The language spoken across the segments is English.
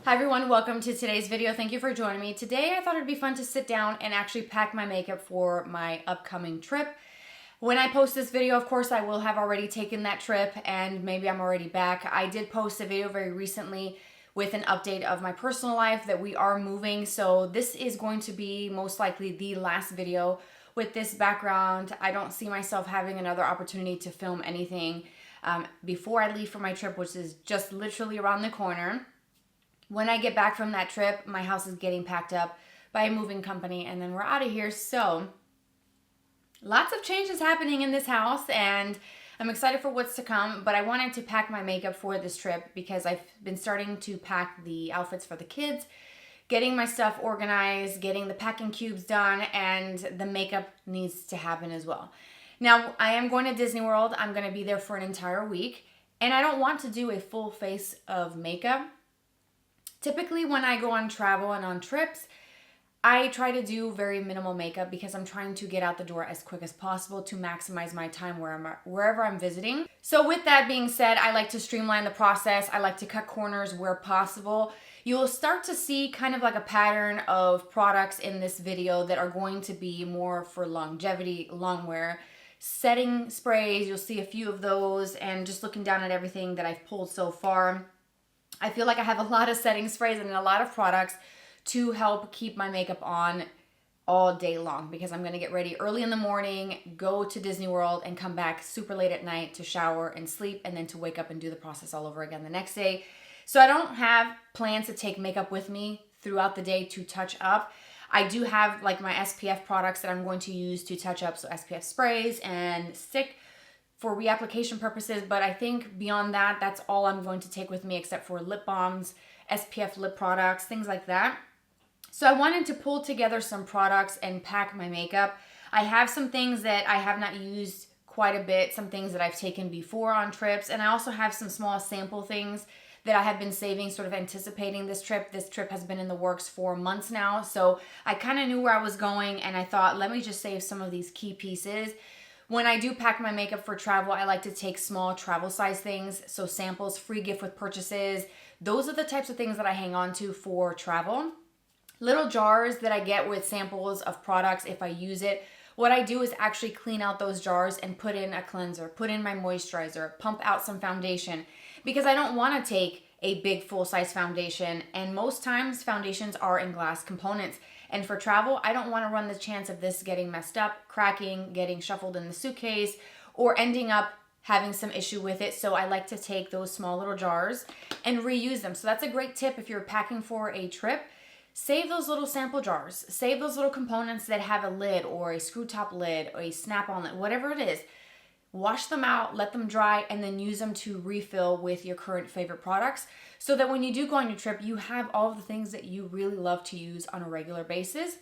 Hi everyone, welcome to today's video. Thank you for joining me. Today I thought it'd be fun to sit down and actually pack my makeup for my upcoming trip. When I post this video, of course, I will have already taken that trip and maybe I'm already back. I did post a video very recently with an update of my personal life that we are moving. So this is going to be most likely the last video with this background. I don't see myself having another opportunity to film anything before I leave for my trip, which is just literally around the corner. When I get back from that trip, my house is getting packed up by a moving company and then we're out of here. So lots of changes happening in this house and I'm excited for what's to come, but I wanted to pack my makeup for this trip because I've been starting to pack the outfits for the kids, getting my stuff organized, getting the packing cubes done, and the makeup needs to happen as well. Now, I am going to Disney World. I'm going to be there for an entire week and I don't want to do a full face of makeup. Typically when I go on travel and on trips, I try to do very minimal makeup because I'm trying to get out the door as quick as possible to maximize my time wherever I'm visiting. So with that being said, I like to streamline the process. I like to cut corners where possible. You will start to see kind of like a pattern of products in this video that are going to be more for longevity, long wear. Setting sprays, you'll see a few of those, and just looking down at everything that I've pulled so far, I feel like I have a lot of setting sprays and a lot of products to help keep my makeup on all day long because I'm going to get ready early in the morning, go to Disney World, and come back super late at night to shower and sleep and then to wake up and do the process all over again the next day. So I don't have plans to take makeup with me throughout the day to touch up. I do have like my SPF products that I'm going to use to touch up, so SPF sprays and stick for reapplication purposes, but I think beyond that, that's all I'm going to take with me except for lip balms, SPF lip products, things like that. So I wanted to pull together some products and pack my makeup. I have some things that I have not used quite a bit, some things that I've taken before on trips, and I also have some small sample things that I have been saving, sort of anticipating this trip. This trip has been in the works for months now, so I kind of knew where I was going, and I thought, let me just save some of these key pieces. When I do pack my makeup for travel, I like to take small travel size things, so samples, free gift with purchases. Those are the types of things that I hang on to for travel. Little jars that I get with samples of products if I use it. What I do is actually clean out those jars and put in a cleanser, put in my moisturizer, pump out some foundation because I don't want to take a big full-size foundation, and most times foundations are in glass components. And for travel, I don't want to run the chance of this getting messed up, cracking, getting shuffled in the suitcase, or ending up having some issue with it. So I like to take those small little jars and reuse them. So that's a great tip if you're packing for a trip. Save those little sample jars. Save those little components that have a lid or a screw top lid or a snap-on lid, whatever it is. Wash them out, let them dry, and then use them to refill with your current favorite products so that when you do go on your trip, you have all of the things that you really love to use on a regular basis.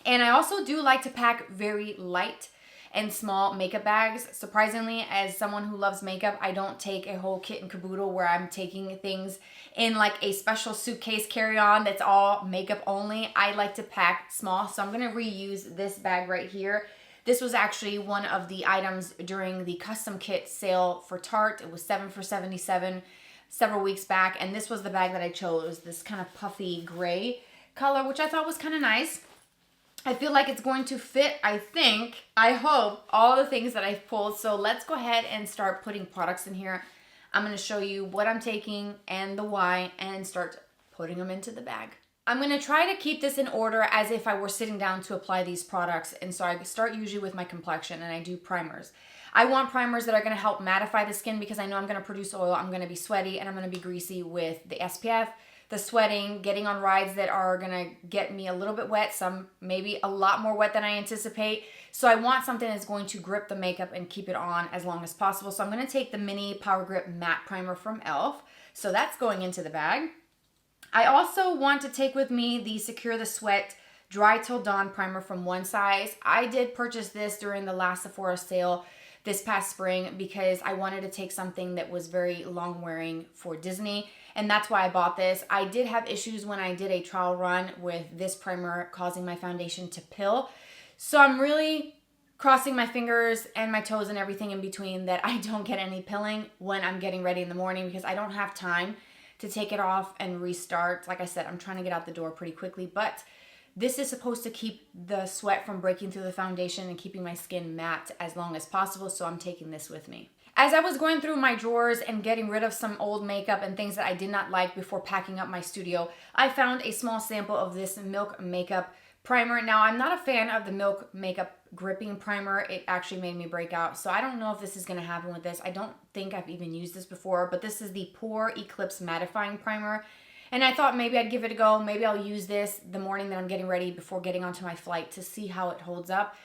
And I also do like to pack very light and small makeup bags. Surprisingly, as someone who loves makeup, I don't take a whole kit and caboodle where I'm taking things in like a special suitcase carry-on that's all makeup only. I like to pack small, so I'm gonna reuse this bag right here. This was actually one of the items during the custom kit sale for Tarte. It was 7 for $77 several weeks back, and this was the bag that I chose, this kind of puffy gray color, which I thought was kind of nice. I feel like it's going to fit, I hope, all the things that I've pulled. So let's go ahead and start putting products in here. I'm going to show you what I'm taking and the why and start putting them into the bag. I'm going to try to keep this in order as if I were sitting down to apply these products. And so I start usually with my complexion and I do primers. I want primers that are going to help mattify the skin because I know I'm going to produce oil, I'm going to be sweaty, and I'm going to be greasy with the SPF, the sweating, getting on rides that are going to get me a little bit wet, some maybe a lot more wet than I anticipate. So I want something that's going to grip the makeup and keep it on as long as possible. So I'm going to take the Mini Power Grip Matte Primer from e.l.f. So that's going into the bag. I also want to take with me the Secure the Sweat Dry Till Dawn Primer from One Size. I did purchase this during the last Sephora sale this past spring because I wanted to take something that was very long wearing for Disney, and that's why I bought this. I did have issues when I did a trial run with this primer causing my foundation to pill. So I'm really crossing my fingers and my toes and everything in between that I don't get any pilling when I'm getting ready in the morning because I don't have time to take it off and restart. Like I said, I'm trying to get out the door pretty quickly, but this is supposed to keep the sweat from breaking through the foundation and keeping my skin matte as long as possible, so I'm taking this with me. As I was going through my drawers and getting rid of some old makeup and things that I did not like before packing up my studio, I found a small sample of this Milk Makeup primer. Now, I'm not a fan of the Milk Makeup gripping primer. It actually made me break out, so I don't know if this is going to happen with this. I don't think I've even used this before, but this is the Pore Eclipse Mattifying Primer. And I thought maybe I'd give it a go. Maybe I'll use this the morning that I'm getting ready before getting onto my flight to see how it holds up.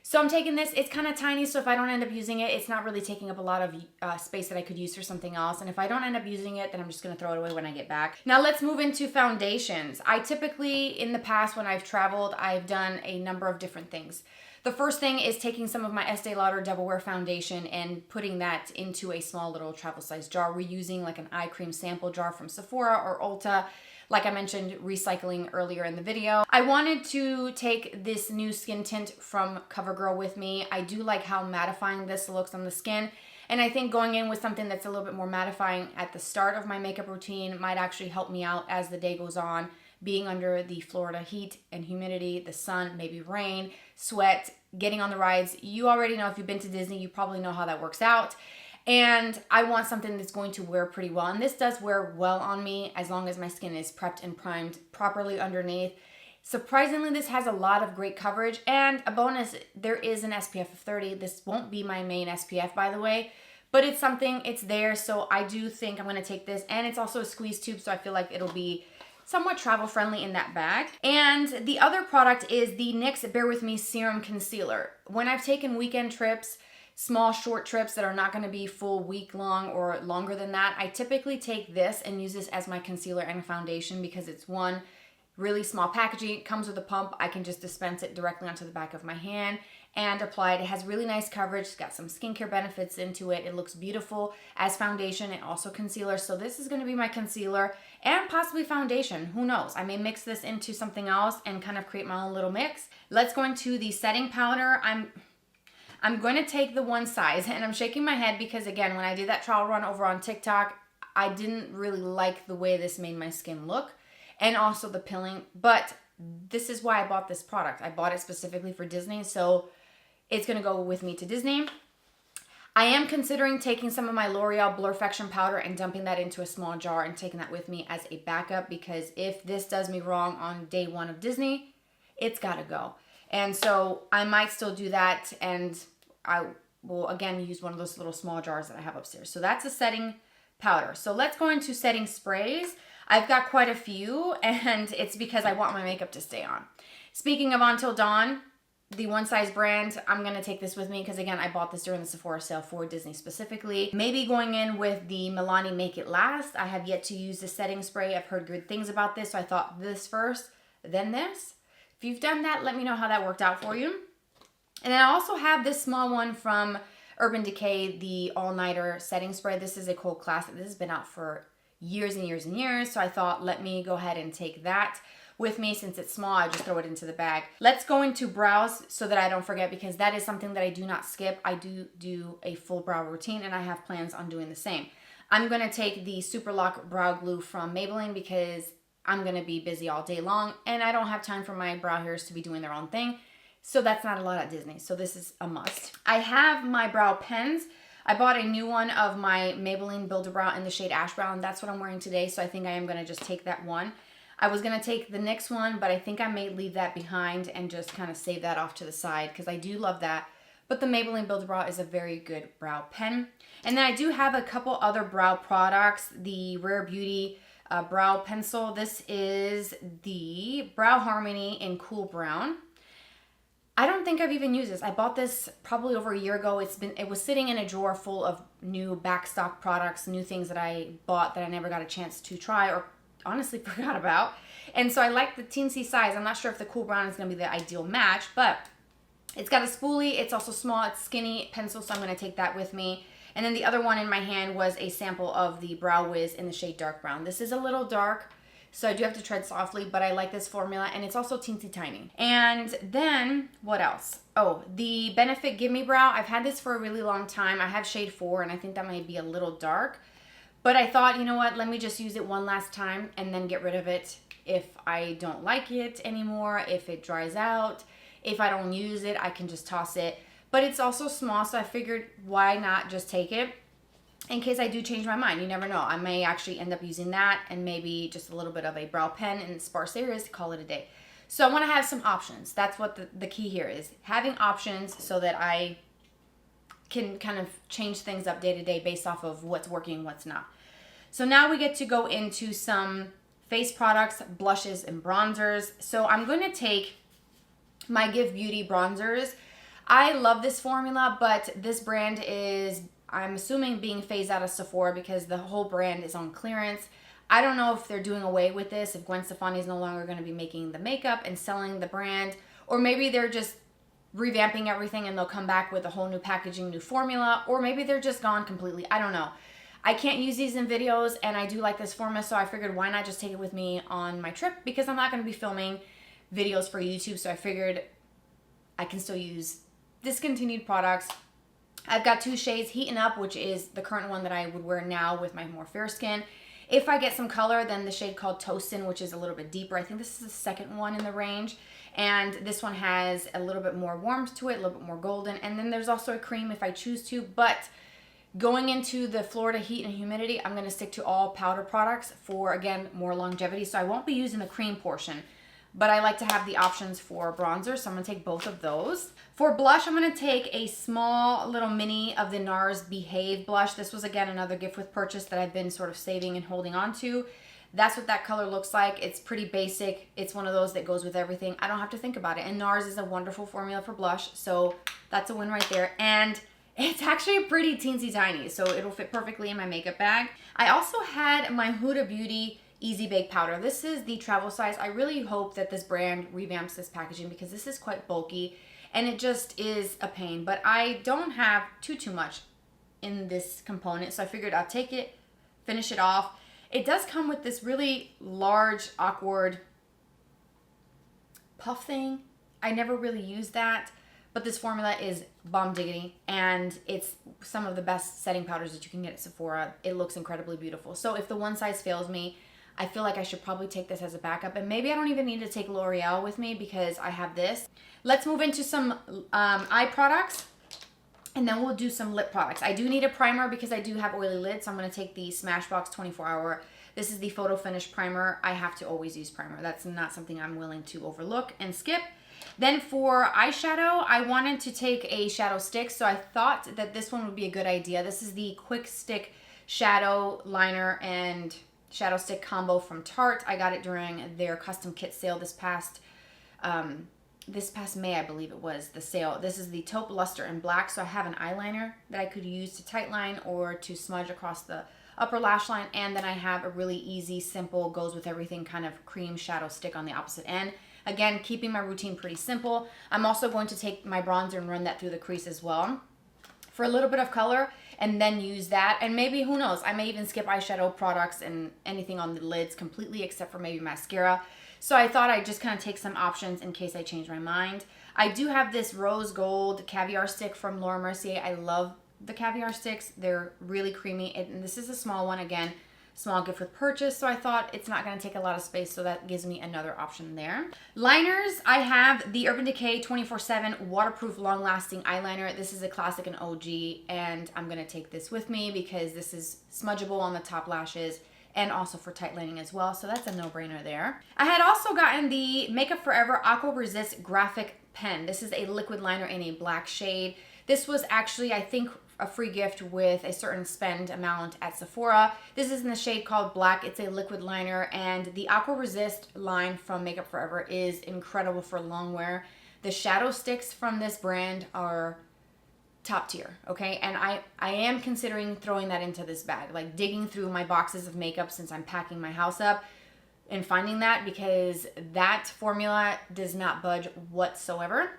So I'm taking this. It's kind of tiny, so if I don't end up using it, it's not really taking up a lot of space that I could use for something else. And if I don't end up using it, then I'm just going to throw it away when I get back. Now let's move into foundations. I typically, in the past when I've traveled, I've done a number of different things. The first thing is taking some of my Estee Lauder Double Wear foundation and putting that into a small little travel size jar. We're using like an eye cream sample jar from Sephora or Ulta. Like I mentioned, recycling earlier in the video. I wanted to take this new skin tint from CoverGirl with me. I do like how mattifying this looks on the skin. And I think going in with something that's a little bit more mattifying at the start of my makeup routine might actually help me out as the day goes on. Being under the Florida heat and humidity, the sun, maybe rain, sweat, getting on the rides. You already know, if you've been to Disney, you probably know how that works out. And I want something that's going to wear pretty well. And this does wear well on me as long as my skin is prepped and primed properly underneath. Surprisingly, this has a lot of great coverage. And a bonus, there is an SPF of 30. This won't be my main SPF, by the way. But it's something, it's there. So I do think I'm going to take this. And it's also a squeeze tube, so I feel like it'll be somewhat travel friendly in that bag. And the other product is the NYX Bear With Me Serum Concealer. When I've taken weekend trips, small short trips that are not going to be full week long or longer than that, I typically take this and use this as my concealer and foundation because it's one, really small packaging. It comes with a pump. I can just dispense it directly onto the back of my hand and apply it. It has really nice coverage. It's got some skincare benefits into it. It looks beautiful as foundation and also concealer. So this is going to be my concealer and possibly foundation. Who knows? I may mix this into something else and kind of create my own little mix. Let's go into the setting powder. I'm going to take the one size, and I'm shaking my head because, again, when I did that trial run over on TikTok, I didn't really like the way this made my skin look and also the pilling, but this is why I bought this product. I bought it specifically for Disney, so it's going to go with me to Disney. I am considering taking some of my L'Oreal Blurfection powder and dumping that into a small jar and taking that with me as a backup, because if this does me wrong on day one of Disney, it's got to go. And so I might still do that, and I will again use one of those little small jars that I have upstairs. So that's a setting powder. So let's go into setting sprays. I've got quite a few, and it's because I want my makeup to stay on. Speaking of Until Dawn, the One Size brand, I'm going to take this with me because, again, I bought this during the Sephora sale for Disney specifically. Maybe going in with the Milani Make It Last. I have yet to use the setting spray. I've heard good things about this, so I thought this first, then this. If you've done that, let me know how that worked out for you. And then I also have this small one from Urban Decay, the All Nighter Setting Spray. This is a cold classic. This has been out for years and years and years, so I thought, let me go ahead and take that with me. Since it's small, I just throw it into the bag. Let's go into brows so that I don't forget, because that is something that I do not skip. I do a full brow routine, and I have plans on doing the same. I'm going to take the Super Lock Brow Glue from Maybelline because I'm going to be busy all day long, and I don't have time for my brow hairs to be doing their own thing. So that's not a lot at Disney. So this is a must. I have my brow pens. I bought a new one of my Maybelline Build-A-Brow in the shade Ash Brown. That's what I'm wearing today. So I think I am going to just take that one. I was going to take the NYX one, but I think I may leave that behind and just kind of save that off to the side because I do love that. But the Maybelline Build-A-Brow is a very good brow pen. And then I do have a couple other brow products. The Rare Beauty brow pencil. This is the Brow Harmony in Cool Brown. I don't think I've even used this. I bought this probably over a year ago. It was sitting in a drawer full of new backstock products, new things that I bought that I never got a chance to try or honestly forgot about. And so I like the teensy size. I'm not sure if the Cool Brown is going to be the ideal match, but it's got a spoolie. It's also small. It's skinny pencil, so I'm going to take that with me. And then the other one in my hand was a sample of the Brow Wiz in the shade Dark Brown. This is a little dark, so I do have to tread softly, but I like this formula, and it's also teensy tiny. And then, what else? Oh, the Benefit Give Me Brow. I've had this for a really long time. I have shade 4, and I think that might be a little dark. But I thought, you know what, let me just use it one last time and then get rid of it if I don't like it anymore, if it dries out. If I don't use it, I can just toss it. But it's also small, so I figured why not just take it in case I do change my mind. You never know. I may actually end up using that and maybe just a little bit of a brow pen in sparse areas to call it a day. So I want to have some options. That's what the key here is, having options so that I can kind of change things up day to day based off of what's working and what's not. So now we get to go into some face products, blushes, and bronzers. So I'm going to take my Give Beauty bronzers. I love this formula, but this brand is, I'm assuming, being phased out of Sephora because the whole brand is on clearance. I don't know if they're doing away with this, if Gwen Stefani is no longer going to be making the makeup and selling the brand, or maybe they're just revamping everything and they'll come back with a whole new packaging, new formula, or maybe they're just gone completely. I don't know. I can't use these in videos, and I do like this formula, so I figured why not just take it with me on my trip, because I'm not going to be filming videos for YouTube, so I figured I can still use discontinued products. I've got 2 shades, Heating Up, which is the current one that I would wear now with my more fair skin. If I get some color, then the shade called Toastin', which is a little bit deeper. I think this is the second one in the range. And this one has a little bit more warmth to it, a little bit more golden. And then there's also a cream if I choose to. But going into the Florida heat and humidity, I'm going to stick to all powder products for, again, more longevity. So I won't be using the cream portion. But I like to have the options for bronzer, so I'm going to take both of those. For blush, I'm going to take a small little mini of the NARS Behave blush. This was, again, another gift with purchase that I've been sort of saving and holding on to. That's what that color looks like. It's pretty basic. It's one of those that goes with everything. I don't have to think about it. And NARS is a wonderful formula for blush, so that's a win right there. And it's actually pretty teensy tiny, so it'll fit perfectly in my makeup bag. I also had my Huda Beauty Easy Bake Powder. This is the travel size. I really hope that this brand revamps this packaging because this is quite bulky and it just is a pain. But I don't have too much in this component, so I figured I'll take it, finish it off. It does come with this really large, awkward puff thing. I never really used that, but this formula is bomb diggity, and it's some of the best setting powders that you can get at Sephora. It looks incredibly beautiful. So if the one size fails me, I feel like I should probably take this as a backup, and maybe I don't even need to take L'Oreal with me because I have this. Let's move into some eye products, and then we'll do some lip products. I do need a primer because I do have oily lids, so I'm going to take the Smashbox 24-Hour. This is the Photo Finish Primer. I have to always use primer. That's not something I'm willing to overlook and skip. Then for eyeshadow, I wanted to take a shadow stick, so I thought that this one would be a good idea. This is the Quick Stick Shadow Liner and Shadow Stick combo from Tarte. I got it during their custom kit sale this past May, I believe it was, the sale. This is the Taupe Luster in black, so I have an eyeliner that I could use to tightline or to smudge across the upper lash line, and then I have a really easy, simple, goes with everything kind of cream shadow stick on the opposite end. Again, keeping my routine pretty simple. I'm also going to take my bronzer and run that through the crease as well for a little bit of color, and then use that. And maybe, who knows, I may even skip eyeshadow products and anything on the lids completely except for maybe mascara. So I thought I'd just kind of take some options in case I change my mind. I do have this rose gold caviar stick from Laura Mercier. I love the caviar sticks. They're really creamy, and this is a small one, again, small gift with purchase, so I thought it's not going to take a lot of space, so that gives me another option there. Liners, I have the Urban Decay 24/7 waterproof long-lasting eyeliner. This is a classic and OG, and I'm going to take this with me because this is smudgeable on the top lashes and also for tight lining as well, so that's a no-brainer there. I had also gotten the Makeup Forever Aqua Resist Graphic Pen. This is a liquid liner in a black shade. This was actually, I think, a free gift with a certain spend amount at Sephora. This is in the shade called Black. It's a liquid liner, and the Aqua Resist line from Makeup Forever is incredible for long wear. The shadow sticks from this brand are top tier, okay? And I am considering throwing that into this bag, like digging through my boxes of makeup since I'm packing my house up and finding that, because that formula does not budge whatsoever.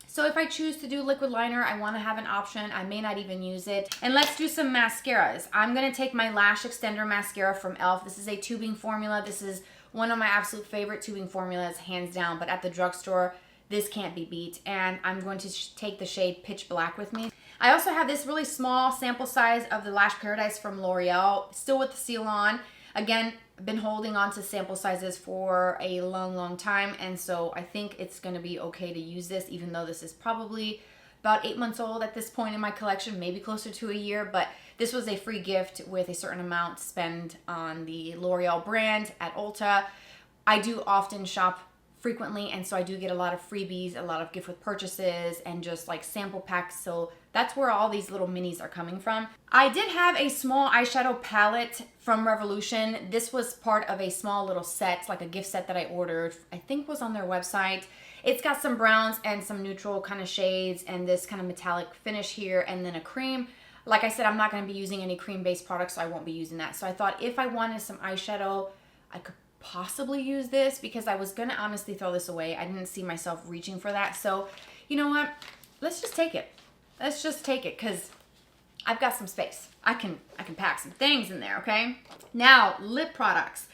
So if I choose to do liquid liner, I want to have an option. I may not even use it. And let's do some mascaras. I'm going to take my Lash Extender Mascara from e.l.f. This is a tubing formula. This is one of my absolute favorite tubing formulas, hands down. But at the drugstore, this can't be beat. And I'm going to take the shade Pitch Black with me. I also have this really small sample size of the Lash Paradise from L'Oreal, still with the seal on. Again, I've been holding on to sample sizes for a long time, and so I think it's going to be okay to use this, even though this is probably about 8 months old at this point in my collection, maybe closer to a year, but this was a free gift with a certain amount spent on the L'Oreal brand at Ulta. I do often shop frequently, and so I do get a lot of freebies, a lot of gift with purchases, and just like sample packs, so that's where all these little minis are coming from. I did have a small eyeshadow palette from Revolution. This was part of a small little set, like a gift set that I ordered, I think was on their website. It's got some browns and some neutral kind of shades and this kind of metallic finish here, and then a cream. Like I said, I'm not going to be using any cream-based products, so I won't be using that. So I thought if I wanted some eyeshadow, I could possibly use this, because I was going to honestly throw this away. I didn't see myself reaching for that. So you know what? Let's just take it. Let's just take it, because I've got some space. I can pack some things in there, okay? Now, lip products.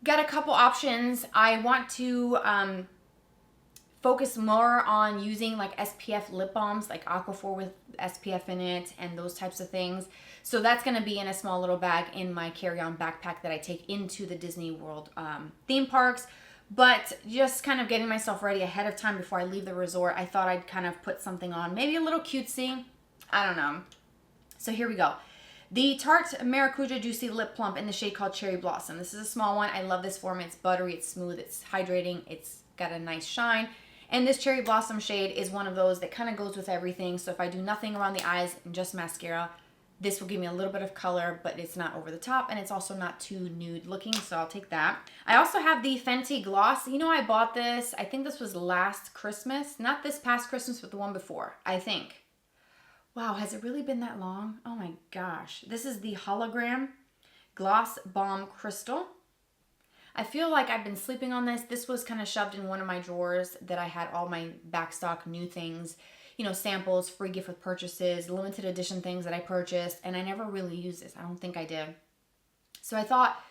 Got a couple options. I want to focus more on using like SPF lip balms, like Aquaphor with SPF in it and those types of things. So that's going to be in a small little bag in my carry-on backpack that I take into the Disney World theme parks. But just kind of getting myself ready ahead of time before I leave the resort, I thought I'd kind of put something on, maybe a little cutesy. I don't know. So here we go. The Tarte Maracuja Juicy Lip Plump in the shade called Cherry Blossom. This is a small one. I love this form. It's buttery, it's smooth, it's hydrating, it's got a nice shine. And this Cherry Blossom shade is one of those that kind of goes with everything. So if I do nothing around the eyes and just mascara, this will give me a little bit of color, but it's not over the top, and it's also not too nude looking, so I'll take that. I also have the Fenty Gloss. You know, I bought this, I think this was last Christmas. Not this past Christmas, but the one before, I think. Wow, has it really been that long? Oh my gosh. This is the Hologram Gloss Balm Crystal. I feel like I've been sleeping on this. This was kind of shoved in one of my drawers that I had all my backstock new things, you know, samples, free gift with purchases, limited edition things that I purchased, and I never really used this. I don't think I did. So I thought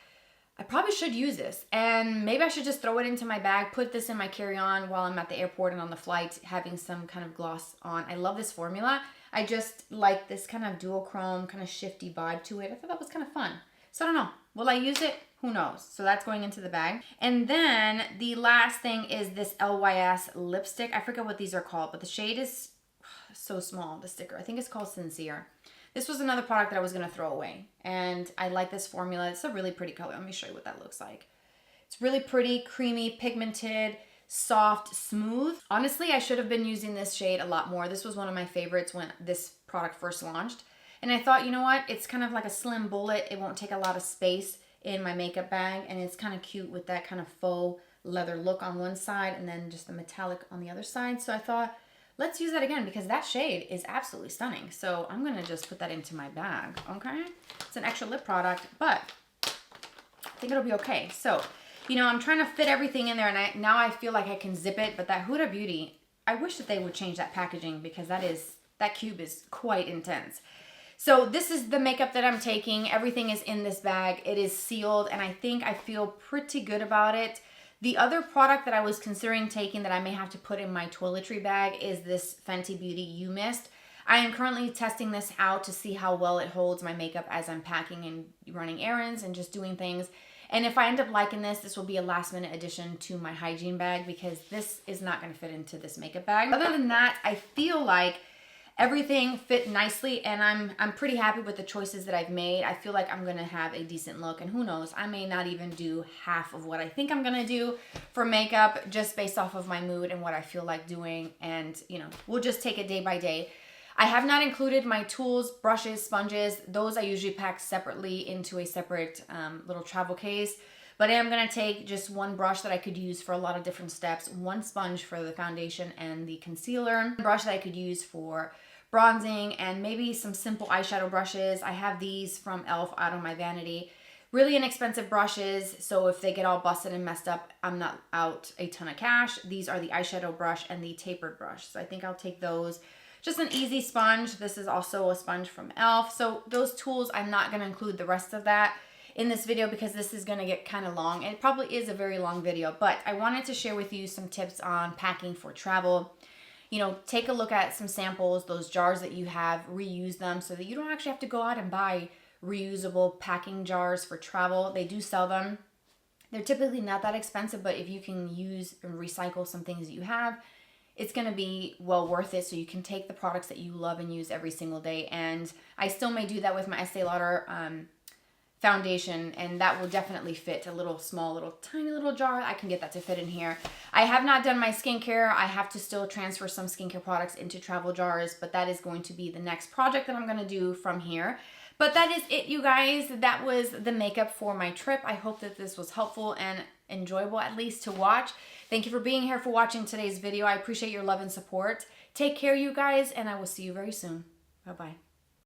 I probably should use this, and maybe I should just throw it into my bag, put this in my carry-on while I'm at the airport and on the flight, having some kind of gloss on. I love this formula. I just like this kind of duochrome, kind of shifty vibe to it. I thought that was kind of fun. So I don't know. Will I use it? Who knows? So that's going into the bag. And then the last thing is this LYS lipstick. I forget what these are called, but the shade is so small, the sticker. I think it's called Sincere. This was another product that I was going to throw away. And I like this formula. It's a really pretty color. Let me show you what that looks like. It's really pretty, creamy, pigmented, soft, smooth. Honestly, I should have been using this shade a lot more. This was one of my favorites when this product first launched. And I thought, you know what? It's kind of like a slim bullet. It won't take a lot of space in my makeup bag. And it's kind of cute with that kind of faux leather look on one side and then just the metallic on the other side. So I thought, let's use that again, because that shade is absolutely stunning. So I'm going to just put that into my bag, okay? It's an extra lip product, but I think it'll be okay. So, you know, I'm trying to fit everything in there, and now I feel like I can zip it, but that Huda Beauty, I wish that they would change that packaging, because that cube is quite intense. So this is the makeup that I'm taking. Everything is in this bag. It is sealed, and I think I feel pretty good about it. The other product that I was considering taking that I may have to put in my toiletry bag is this Fenty Beauty You Mist. I am currently testing this out to see how well it holds my makeup as I'm packing and running errands and just doing things. And if I end up liking this, this will be a last minute addition to my hygiene bag, because this is not going to fit into this makeup bag. Other than that, I feel like everything fit nicely, and I'm pretty happy with the choices that I've made. I feel like I'm going to have a decent look, and who knows, I may not even do half of what I think I'm going to do for makeup, just based off of my mood and what I feel like doing, and you know, we'll just take it day by day. I have not included my tools, brushes, sponges. Those I usually pack separately into a separate little travel case. But I am going to take just one brush that I could use for a lot of different steps, one sponge for the foundation and the concealer, a brush that I could use for bronzing, and maybe some simple eyeshadow brushes. I have these from e.l.f. out of my vanity. Really inexpensive brushes, so if they get all busted and messed up, I'm not out a ton of cash. These are the eyeshadow brush and the tapered brush, so I think I'll take those. Just an easy sponge. This is also a sponge from e.l.f. So those tools, I'm not going to include the rest of that in this video, because this is going to get kind of long. It probably is a very long video, but I wanted to share with you some tips on packing for travel. you know, take a look at some samples, those jars that you have, reuse them so that you don't actually have to go out and buy reusable packing jars for travel. They do sell them. They're typically not that expensive, but if you can use and recycle some things that you have, it's going to be well worth it, so you can take the products that you love and use every single day. And I still may do that with my Estee Lauder foundation, and that will definitely fit a little small, little tiny little jar. I can get that to fit in here. I have not done my skincare. I have to still transfer some skincare products into travel jars, but that is going to be the next project that I'm going to do from here. But that is it, you guys. That was the makeup for my trip. I hope that this was helpful and enjoyable, at least to watch. Thank you for being here, for watching today's video. I appreciate your love and support. Take care, you guys, and I will see you very soon. Bye-bye.